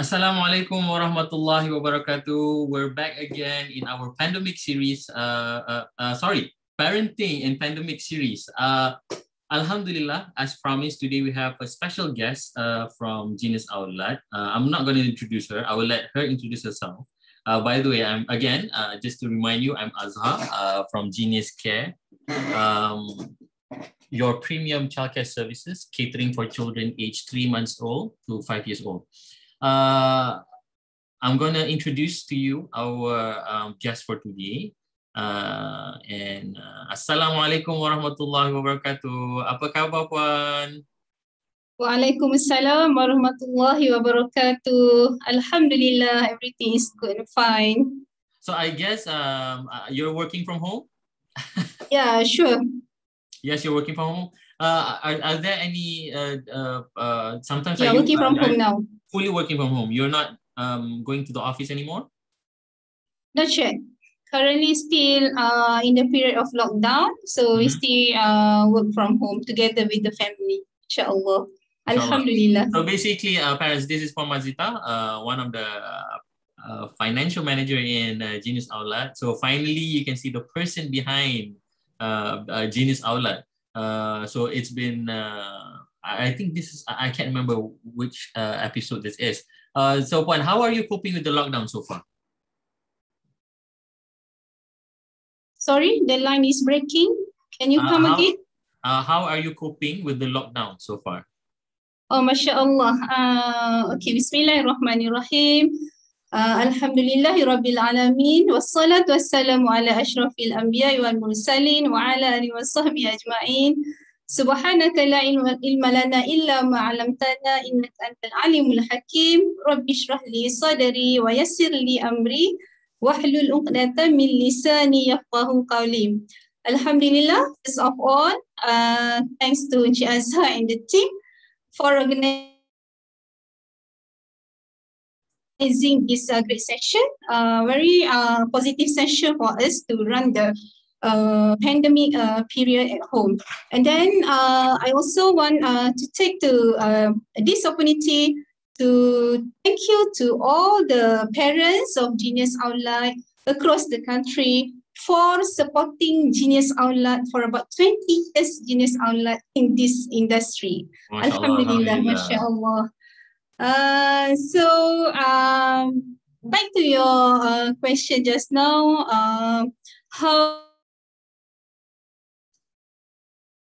Assalamualaikum warahmatullahi wabarakatuh. We're back again in our pandemic series. Parenting and pandemic series. Alhamdulillah, as promised, today we have a special guest from GENIUS AULAD. I'm not going to introduce her. I will let her introduce herself. By the way, just to remind you, I'm Azhar from Genius Care, your premium childcare services catering for children aged 3 months old to 5 years old. I'm going to introduce to you our guest for today. Assalamualaikum warahmatullahi wabarakatuh. Apa khabar, Puan? Waalaikumsalam warahmatullahi wabarakatuh. Alhamdulillah, everything is good and fine. So I guess you're working from home? Yeah, sure. Yes, you're working from home. Are there any sometimes yeah, working from home now. Fully working from home. You're not going to the office anymore? Not yet. Currently still in the period of lockdown. So we still work from home together with the family. Inshallah. Alhamdulillah. So basically, parents, this is Puan Normazita, one of the financial manager in GENIUS AULAD. So finally, you can see the person behind GENIUS AULAD. So it's been, I think this is, I can't remember which episode this is. So Puan, how are you coping with the lockdown so far? Sorry, the line is breaking. Can you come again? How are you coping with the lockdown so far? Oh, MashaAllah. Okay, Bismillahirrahmanirrahim. Alhamdulillahi Rabbil Alamin. Wassalatu wassalamu ala ashrafil anbiya wal mursalin wa ala alihi wa sahbihi ajma'in. Subhanaka la ilma lana illa ma 'allamtana innaka antal alimul hakim. Rabbi shrah li sadri wa yassir li amri wahlul 'uqdatam min lisani yafqahu qawli. Alhamdulillah, first of all, thanks to Encik Azhar and the team for organizing this great session, very positive session for us to run the pandemic period at home. And then I also want to take this opportunity to thank you to all the parents of GENIUS AULAD across the country for supporting GENIUS AULAD for about 20 years. GENIUS AULAD in this industry. Alhamdulillah, MashaAllah. So back to your question just now, how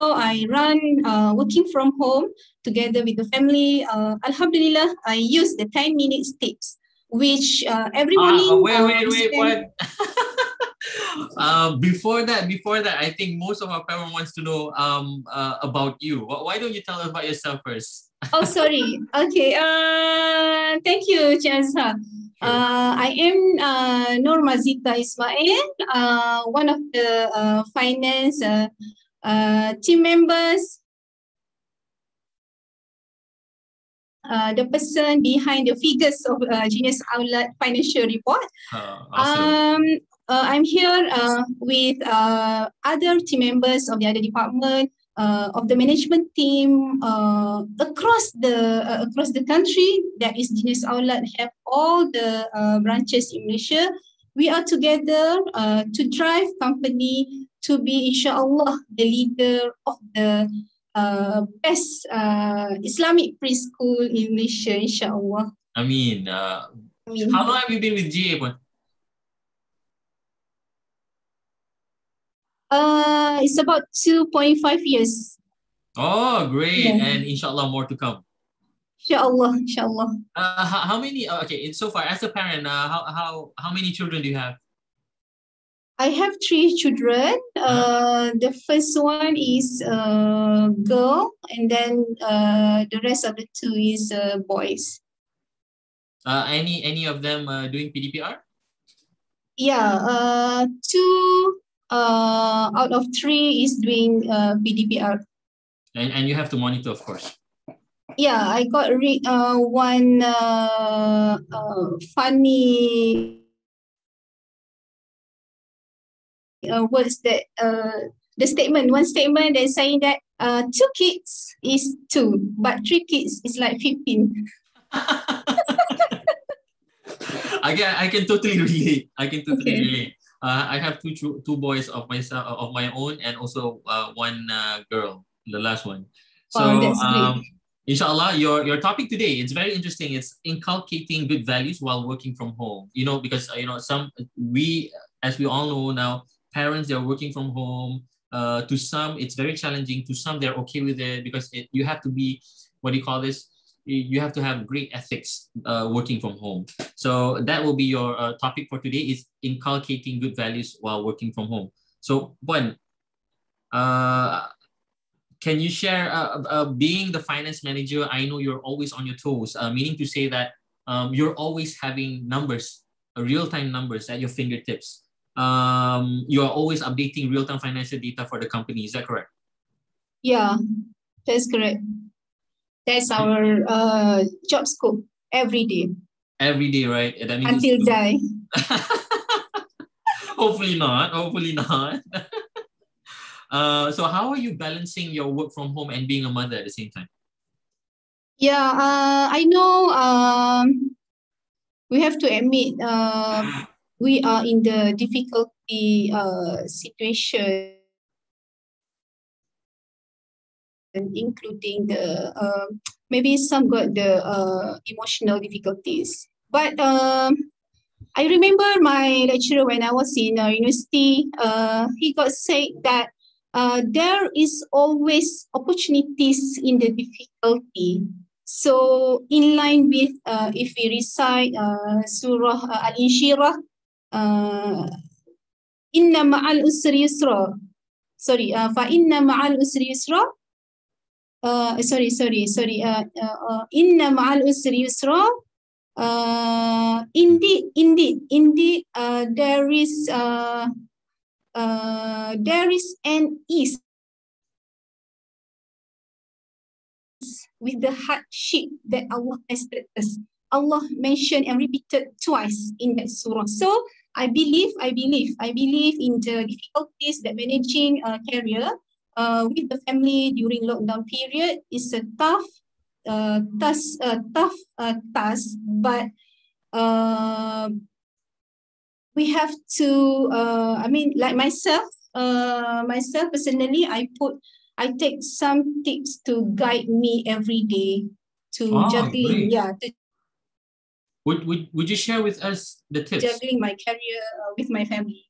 I run working from home together with the family. Alhamdulillah, I use the 10-minute tips, which every morning. Wait, what? Before that, I think most of our parents wants to know about you. Why don't you tell us about yourself first? Oh, sorry. Okay. Thank you, Encik Azhar. I am Normazita Ismail, one of the finance team members, the person behind the figures of GENIUS AULAD financial report. Awesome. I'm here with other team members of the other department, of the management team across the country. That is GENIUS AULAD have all the branches in Malaysia. We are together to drive company to be, inshallah, the leader of the best Islamic preschool in Malaysia, inshallah. Ameen. How long have you been with GA, Puan? It's about 2.5 years. Oh, great. Yeah. And inshallah, more to come. Inshallah, inshallah. How many, okay, so far as a parent, how many children do you have? I have 3 children. The first one is a girl, and then the rest of the 2 is boys. Any of them doing PDPR? Yeah, 2 out of 3 is doing PDPR. And you have to monitor, of course. Yeah, I got one funny words that one statement that's saying that 2 kids is 2, but 3 kids is like 15. I can totally relate. I can totally Okay. relate. I have two boys of myself of my own, and also one girl, the last one. Wow, So that's great. inshallah, your topic today, it's very interesting. It's inculcating good values while working from home. You know, because as we all know now, parents, they're working from home. To some, it's very challenging. To some, they're okay with it because you have to be, what do you call this? You have to have great ethics working from home. So that will be your topic for today, is inculcating good values while working from home. So Puan, uh, can you share, being the finance manager, I know you're always on your toes, meaning to say that you're always having numbers, real-time numbers at your fingertips. You're always updating real-time financial data for the company. Is that correct? Yeah, that's correct. That's our job scope every day Every day, right? That means until die. Hopefully not. Hopefully not. So how are you balancing your work from home and being a mother at the same time? Yeah, I know we have to admit we are in the difficulty situation, including the maybe some got the emotional difficulties. But I remember my lecturer when I was in university, he got said that there is always opportunities in the difficulty. So in line with if we recite Surah Al-Inshirah, Inna ma'al usri yusra. Sorry, fa inna ma'al usri yusra. Sorry. Inna ma'al usri yusra. Indeed, there is an ease with the hardship that Allah has set us. Allah mentioned and repeated twice in that surah. So I believe in the difficulties that managing career with the family during lockdown period is a tough task, but we have to. I mean, like myself personally, I take some tips to guide me every day to juggling. Great. Yeah, Would you share with us the tips? juggling my career with my family.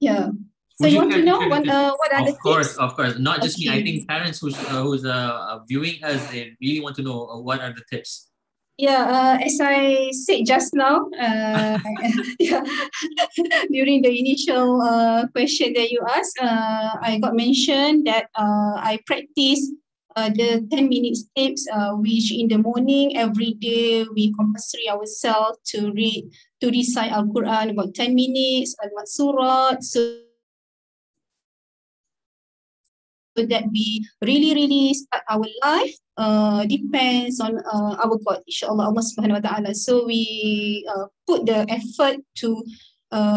Yeah. So Would you you want care to to know share the tips? what are the tips? Of course. Not just me. I Okay. think parents who's viewing us, they really want to know what are the tips. Yeah, as I said just now, yeah, during the initial question that you asked, I got mentioned that I practice the 10 minutes tips, which in the morning every day we compulsory ourselves to recite Al-Quran about 10 minutes, about surah, so that we really start our life depends on our God, insyaAllah, Allah Subhanahu Wa Taala. So we put the effort to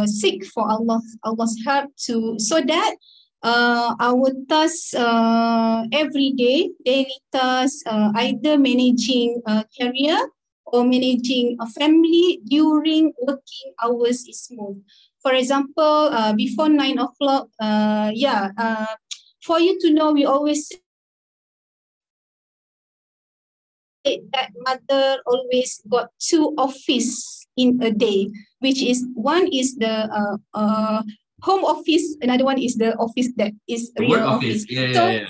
seek for Allah's help so that our tasks every day, daily tasks, either managing career or managing a family during working hours is smooth. For example, before 9 o'clock, for you to know, we always say that mother always got 2 office in a day, which is one is the home office, another one is the office that is The real work office. office.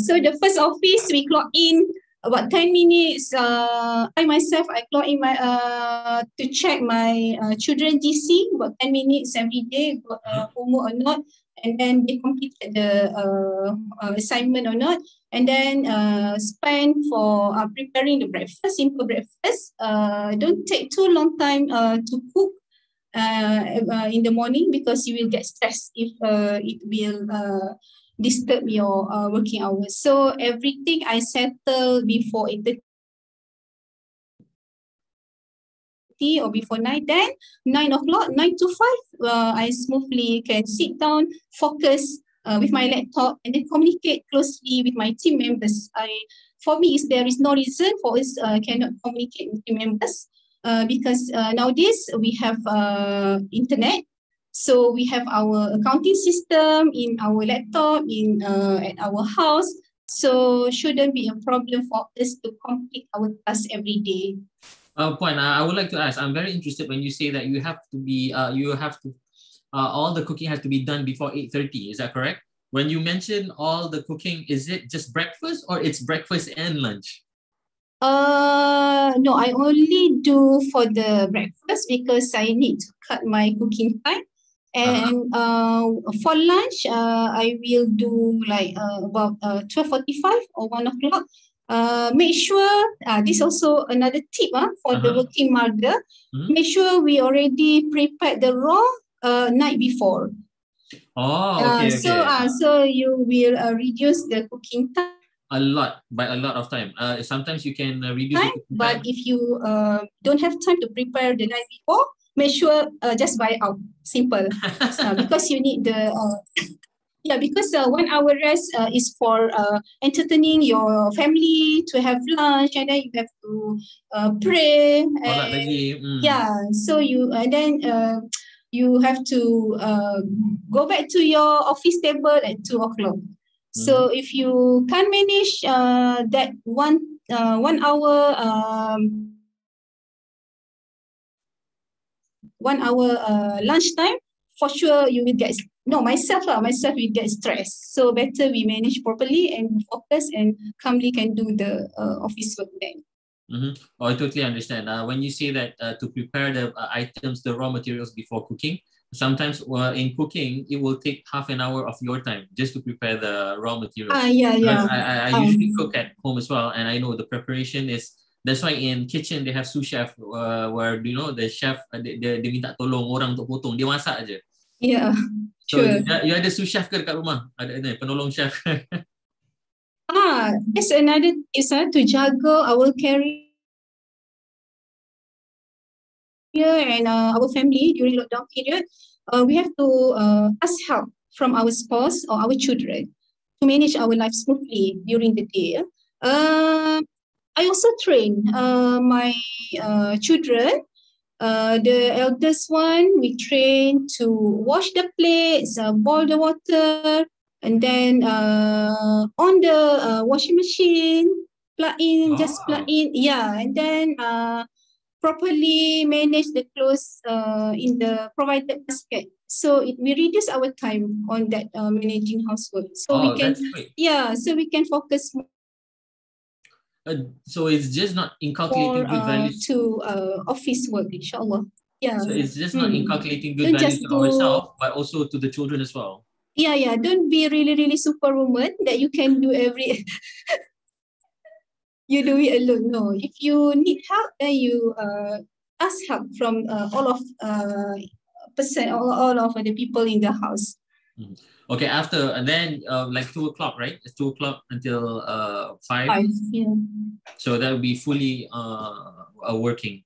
So the first office we clock in about 10 minutes. I myself, I clock in my to check my children GC about 10 minutes every day, got homework or not, and then they completed the assignment or not, and then spend for preparing the breakfast, simple breakfast. Don't take too long time to cook in the morning, because you will get stressed if it will disturb your working hours. So everything I settle before 8:30 or before 9, then 9 o'clock, 9 to 5, I smoothly can sit down, focus with my laptop, and then communicate closely with my team members. For me, there is no reason for us cannot communicate with team members. because nowadays we have internet. So we have our accounting system in our laptop, at our house. So shouldn't be a problem for us to complete our tasks every day. Puan, I would like to ask, I'm very interested when you say that you have to be, all the cooking has to be done before 8:30. Is that correct? When you mention all the cooking, is it just breakfast or it's breakfast and lunch? No, I only do for the breakfast because I need to cut my cooking time. And for lunch, I will do like about 12:45 or 1 o'clock. Make sure, this also another tip for the working mother. Make sure we already prepared the raw night before. Oh, okay, So you will reduce the cooking time. A lot of time. Sometimes you can reduce it. But if you don't have time to prepare the night before, make sure just buy out. Simple. Because you need the because 1 hour rest is for entertaining your family, to have lunch, and then you have to pray. So you you have to go back to your office table at 2 o'clock. So if you can't manage that 1 hour 1 hour lunchtime, for sure you will get myself will get stressed. So better we manage properly and focus and calmly can do the office work then. Oh, I totally understand. When you say that to prepare the items, the raw materials before cooking, sometimes in cooking, it will take half an hour of your time just to prepare the raw materials. Because I usually cook at home as well, and I know the preparation is, that's why in kitchen they have sous chef where the chef dia minta tolong orang untuk potong, dia masak aje. Yeah. So you ada sous chef ke dekat rumah? Ada penolong chef? That's another is to juggle our career and our family during lockdown period. We have to ask help from our spouse or our children to manage our life smoothly during the day. I also train my children. The eldest one, we train to wash the plates, boil the water, and then on the washing machine, plug in, and then properly manage the clothes in the provided basket. So we reduce our time on that managing housework. So we can, so we can focus more. So it's just not inculcating good values to office work, inshallah. So it's just not inculcating good values to ourselves, but also to the children as well. Don't be really superwoman that you can do you do it alone. No, if you need help, then you ask help from all of the people in the house. Okay, after, and then like 2 o'clock, right? It's 2 o'clock until 5. 5, yeah. So that will be fully working.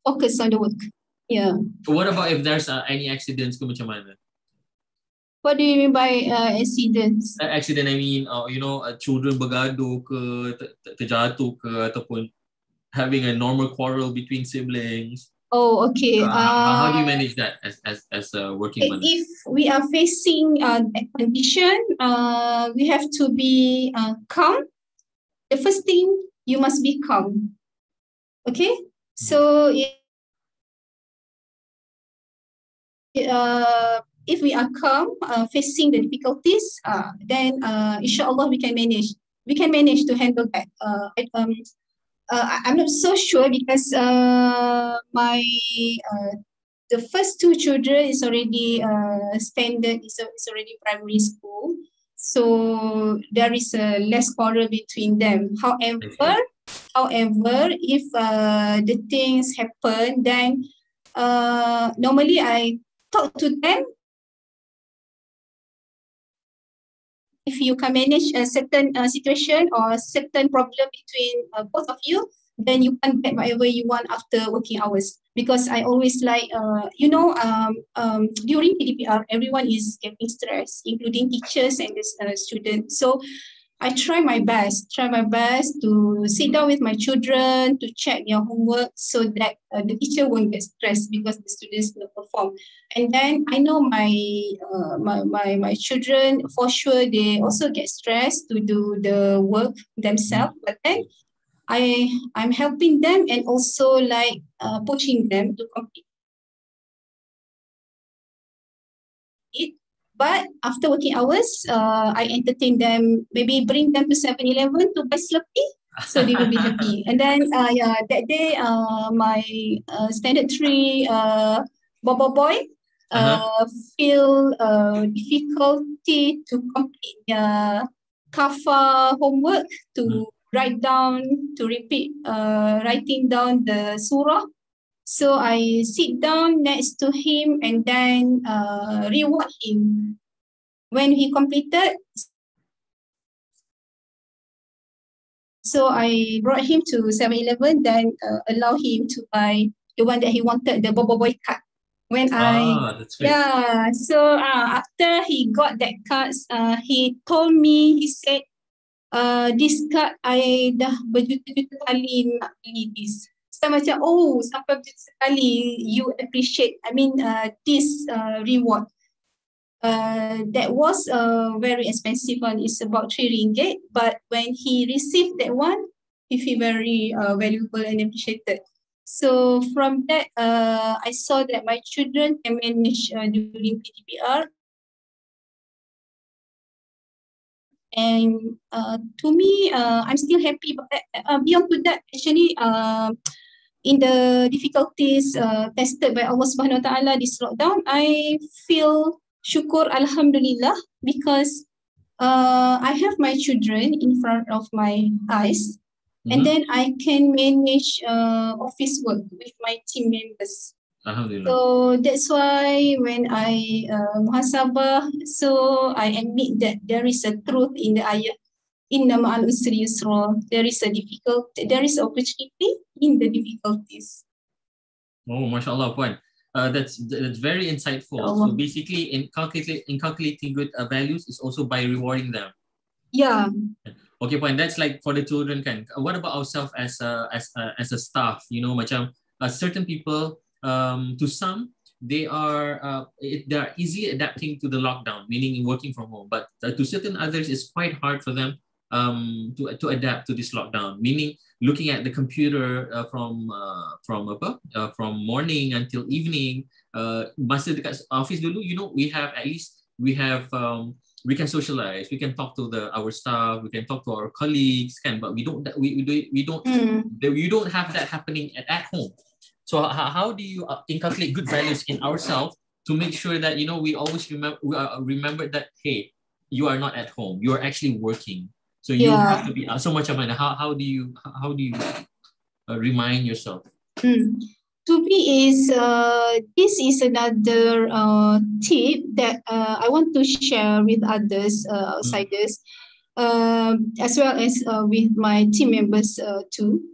Focus on the work. Yeah. What about if there's any accidents? Macam mana? What do you mean by accidents? Accident, I mean, children bergaduh ke, terjatuh ke, ataupun having a normal quarrel between siblings. Oh, okay. How do you manage that as a working mother? If we are facing a condition, we have to be calm. The first thing, you must be calm. Okay? So if we are calm, facing the difficulties, then inshallah we can manage. We can manage to handle that. I'm not so sure because my the first 2 children is already standard. It's already primary school, so there is a less quarrel between them. However, if the things happen, then normally I talk to them. If you can manage a certain situation or a certain problem between both of you, then you can get whatever you want after working hours. Because I always like, during PDPR, everyone is getting stressed, including teachers and the students. So I try my best to sit down with my children to check their homework so that the teacher won't get stressed because the students will perform. And then I know my children, for sure, they also get stressed to do the work themselves. But then I'm helping them and also like pushing them to complete it. But after working hours, I entertain them, maybe bring them to 7-Eleven to buy Slurpee, so they will be happy. And then, that day, my standard 3 Bobo boy feel difficulty to complete their Kafa homework, to write down, to repeat, writing down the surah. So I sit down next to him and then reward him. When he completed, so I brought him to 7-Eleven, then allow him to buy the one that he wanted, the Bobo Boy card. When that's great. So after he got that card, he told me, he said, this card I dah berjuta-juta kali nak beli this. So macam, oh, sampai berjuta sekali you appreciate, this reward. That was a very expensive one. It's about 3 ringgit. But when he received that one, he feel very valuable and appreciated. So from that, I saw that my children can manage during PTPR. And to me, I'm still happy. But beyond to that, actually, in the difficulties tested by Allah Subhanahu Wa Taala this lockdown, I feel syukur Alhamdulillah because I have my children in front of my eyes, and then I can manage office work with my team members. Alhamdulillah. So that's why when I muhasabah, so I admit that there is a truth in the ayat, Inna ma'al usri yusra. There is a difficulty, there is opportunity in the difficulties. Oh, mashallah, Puan. That's very insightful. So basically, inculcating good values is also by rewarding them. Yeah. Okay, Puan. That's like for the children, kan. What about ourselves as a staff? You know, macam certain people, to some, they are easily adapting to the lockdown, meaning working from home. But to certain others, it's quite hard for them to adapt to this lockdown, meaning looking at the computer from morning until evening. Masa dekat office dulu, you know, we can socialize, we can talk to our staff, we can talk to our colleagues, but we don't have that happening at home. So how do you inculcate good values in ourselves to make sure that, you know, we always remember that, hey, you are not at home, you are actually working. So you have to be so much of it. How do you remind yourself? To me, this is another tip that I want to share with others, outsiders, as well as with my team members too.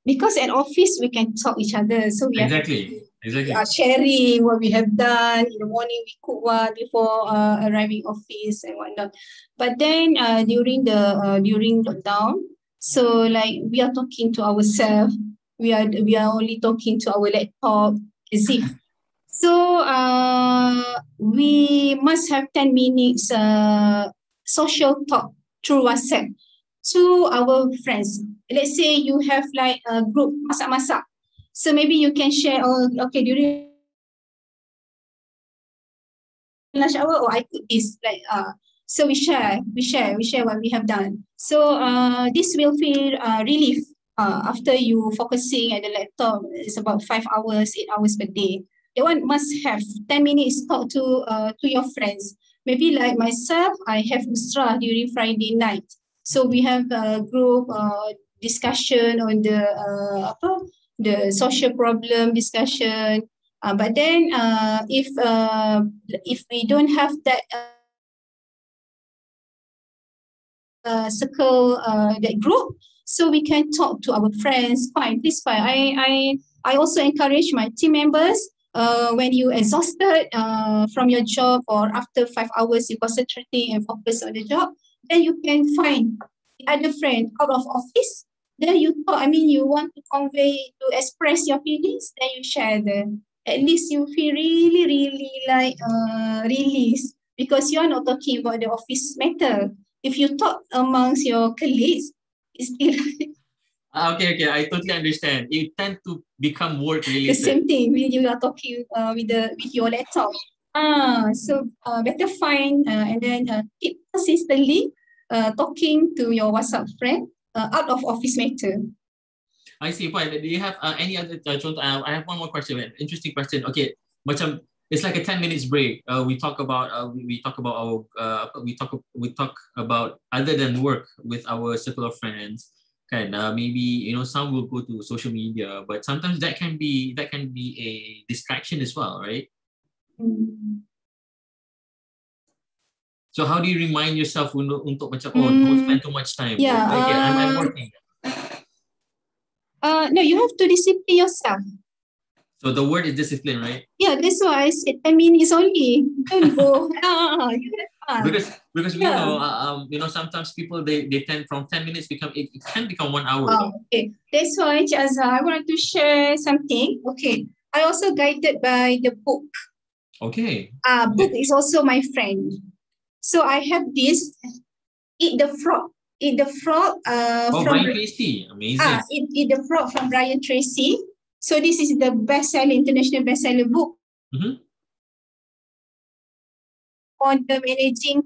Because at office we can talk each other, so we exactly. Sharing what we have done in the morning. We cook one before arriving office and whatnot. But then during lockdown, so like we are talking to ourselves. We are only talking to our laptop as if. So we must have 10 minutes social talk through WhatsApp to our friends. Let's say you have like a group masak-masak. So maybe you can share, okay, during lunch hour, I cook this, like so we share what we have done. So this will feel relief after you focusing at the laptop. It's about 5 hours, 8 hours per day. That one must have 10 minutes talk to your friends. Maybe like myself, I have Usra during Friday night. So we have a group discussion on the social problem discussion. But then if we don't have that circle, that group, so we can talk to our friends. Fine, please fine. I also encourage my team members when you exhausted from your job, or after 5 hours you concentrating and focus on the job, then you can find the other friend out of office. Then you talk, you want to express your feelings, then you share them. At least you feel really, really like release, because you are not talking about the office matter. If you talk amongst your colleagues, it's still Okay, I totally understand. You tend to become work the related. same thing when you are talking with your laptop. So better find and then keep consistently talking to your WhatsApp friend out of office matter. I see. Fine. Do you have any other contoh? I have one more question. Interesting question. Okay, macam it's like a 10 minutes break. We talk about our we talk about other than work with our circle of friends. Kan, maybe some will go to social media, but sometimes that can be a distraction as well, right? Mm. So how do you remind yourself untuk macam don't spend too much time? Yeah. Okay, I'm working. No, you have to discipline yourself. So the word is discipline, right? Yeah, that's why I said 10 minutes only. Don't go. You have fun. Because we know sometimes people they tend from 10 minutes it can become 1 hour. Okay, that's why Encik Azhar, I want to share something. Okay, I also guided by the book. Okay. Book is also my friend. So I have this Eat the Frog. Eat the Frog from from Brian Tracy. Amazing. Eat the Frog from Brian Tracy. So this is the international bestseller book on the managing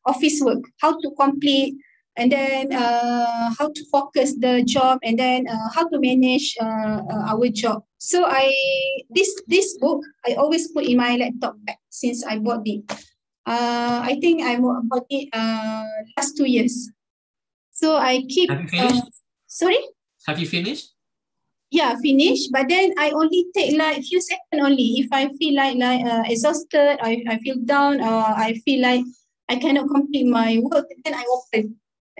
office work, how to complete, and then how to focus the job, and then how to manage our job. So this book I always put in my laptop bag since I bought it. I think I bought it last 2 years. So I keep. Have you finished? Sorry? Have you finished? Yeah, finish. But then I only take like few seconds only. If I feel like exhausted, I feel down, I feel like I cannot complete my work, then I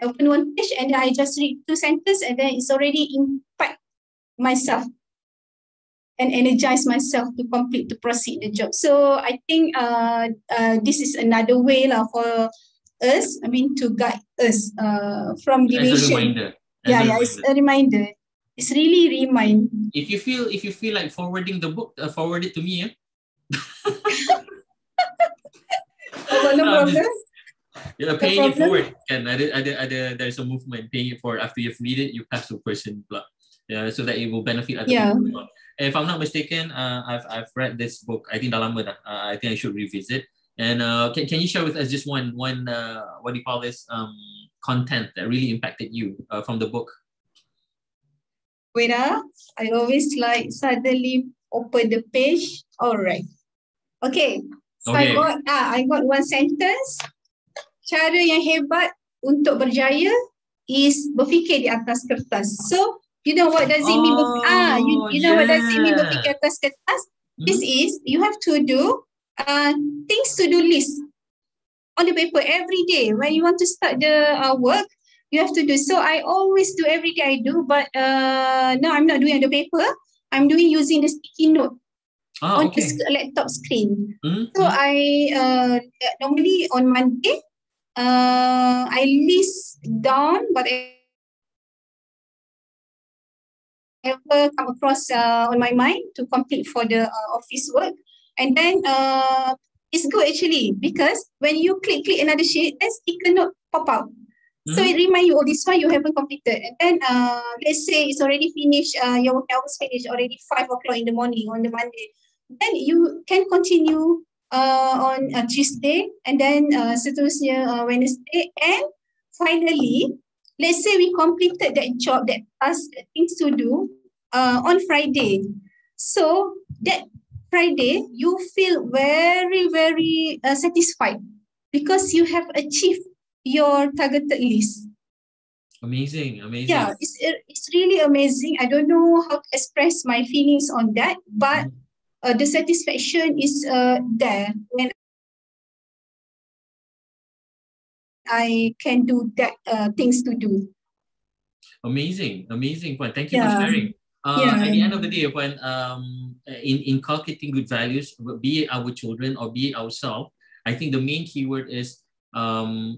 open one page and then I just read 2 sentences, and then it's already impact myself and energize myself to proceed the job. So I think this is another way for us, to guide us from deviation. As a reminder. It's a reminder. It's really remind. If you feel like forwarding the book, forward it to me. No problem. Paying it forward. And there's a movement. Paying it forward after you've read it, you pass to a person. So that it will benefit other people. If I'm not mistaken, I've read this book. I think dah lama dah. I think I should revisit. And can you share with us just one what do you call this content that really impacted you from the book? Wait, I always suddenly open the page. All right. Okay. So okay. I got one sentence. Cara yang hebat untuk berjaya is berfikir di atas kertas. So you know what does it mean? You know what does it mean berfikir atas kertas? This is you have to do things to do list on the paper every day. When you want to start the work, you have to do. So I always do every day I do, but now I'm not doing on the paper. I'm doing using the sticky note on the laptop screen. So I normally on Monday, I list down whatever come across on my mind to complete for the office work. And then it's good actually, because when you click another sheet, then sticker note pop out. So it reminds you, this one you haven't completed. And then let's say it's already finished, your work hours finished already 5 o'clock in the morning on the Monday. Then you can continue on Tuesday, and then seterusnya Wednesday, and finally, let's say we completed that job, that task, that things to do on Friday. So that Friday, you feel very, very satisfied because you have achieved your targeted list. Amazing. Yeah, it's really amazing. I don't know how to express my feelings on that, but the satisfaction is there when I can do that things to do. Amazing, Puan. Thank you for sharing. At the end of the day, when in inculcating good values, be it our children or be it ourselves, I think the main keyword is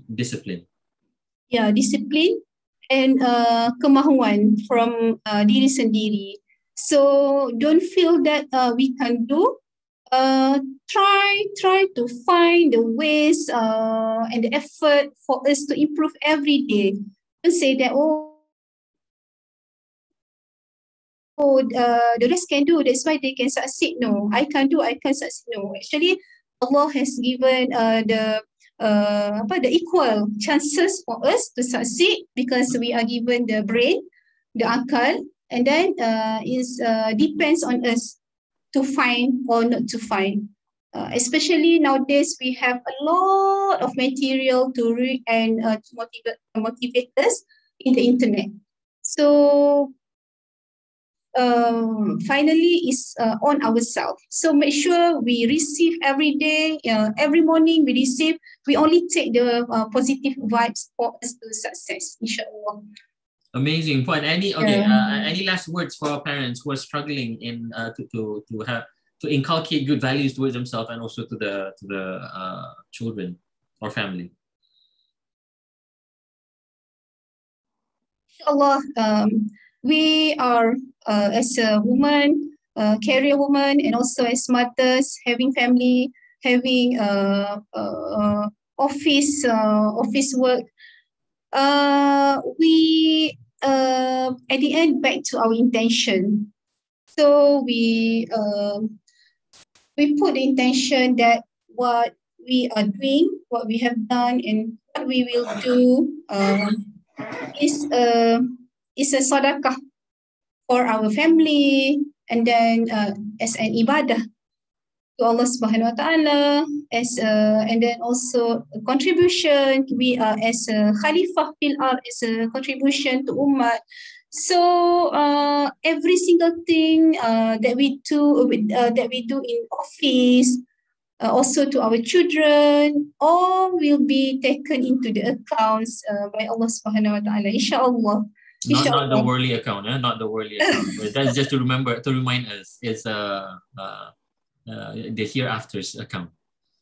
discipline. Yeah, discipline and kemahuan from diri sendiri. So don't feel that we can do. Try to find the ways and the effort for us to improve every day. Don't say that, the rest can do, that's why they can succeed. No, I can do, I can succeed. No, actually, Allah has given the equal chances for us to succeed because we are given the brain, the akal, and then it depends on us to find or not to find. Especially nowadays, we have a lot of material to read and to motivate us in the internet. So finally is on ourselves. So make sure we receive every day, every morning we receive, we only take the positive vibes for us to success, inshallah. Amazing. Puan, any last words for our parents who are struggling in to inculcate good values towards themselves and also to the children or family? Inshallah, we are as a woman, career woman, and also as mothers, having family, having office work. We at the end back to our intention. So we put the intention that what we are doing, what we have done, and what we will do is a sadaqah for our family, and then as an ibadah to Allah Subhanahu Wa Taala, and then also a contribution. We are as a Khalifah fil ard, as a contribution to Ummah. So every single thing that we do in office, also to our children, all will be taken into the accounts by Allah Subhanahu Wa Taala, inshallah. Not the worldly account, not the worldly account. That's just to remind us. It's the hereafter's account.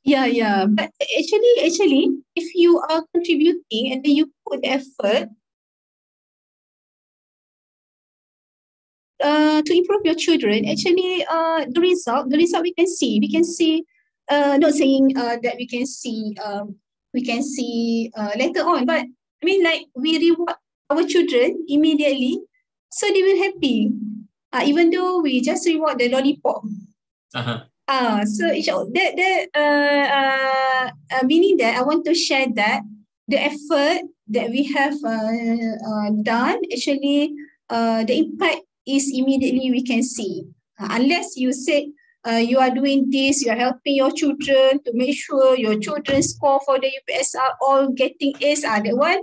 Yeah. But actually, if you are contributing and then you put effort to improve your children, actually, the result we can see. Not saying that we can see later on, but I mean, like, we reward our children immediately, so they will happy. Even though we just reward the lollipop. So meaning that I want to share that the effort that we have done, actually, the impact is immediately we can see. Unless you say you are doing this, you are helping your children to make sure your children score for the UPSR all getting A's. That one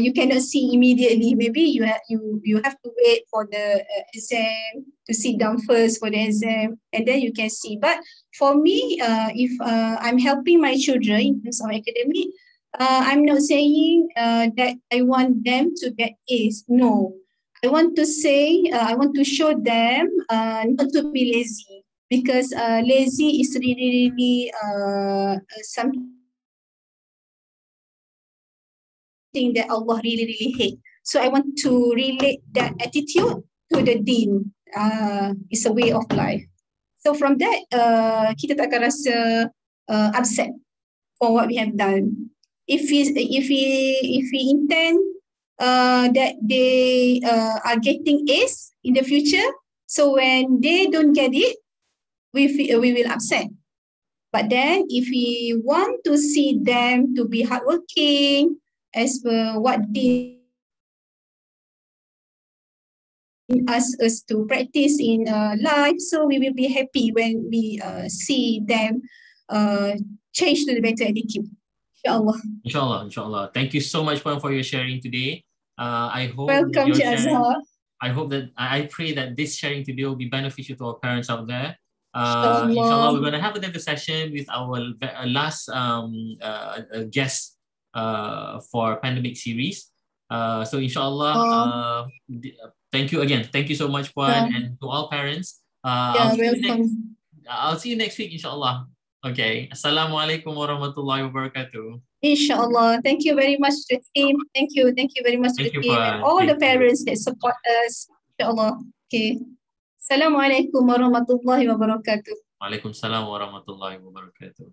you cannot see immediately. Maybe you have to wait for the exam, to sit down first for the exam, and then you can see. But for me, if I'm helping my children in terms of academic, I'm not saying that I want them to get A's. No, I want to show them not to be lazy, because lazy is really something that Allah really hate. So I want to relate that attitude to the deen. It's a way of life. So from that, kita tak akan rasa upset for what we have done. If we intend that they are getting A's in the future, so when they don't get it, we will upset. But then if we want to see them to be hardworking, as per what they ask us to practice in life, so we will be happy when we see them change to the better attitude. Inshallah. Thank you so much, Puan, for your sharing today. I hope welcome, Encik Azhar. I pray that this sharing today will be beneficial to our parents out there. Inshallah, we're going to have another session with our last guest for pandemic series. So inshallah, thank you again. Thank you so much, Puan, Yeah, and to all parents. yeah, welcome. I'll see you next week, inshallah. Okay. Assalamualaikum warahmatullahi wabarakatuh. Inshallah. Thank you very much to the team. Thank you. Thank you very much to Thank the you, team and Puan. all the Thank you. parents that support us. Inshallah. Okay. Assalamualaikum warahmatullahi wabarakatuh. Waalaikumsalam warahmatullahi wabarakatuh.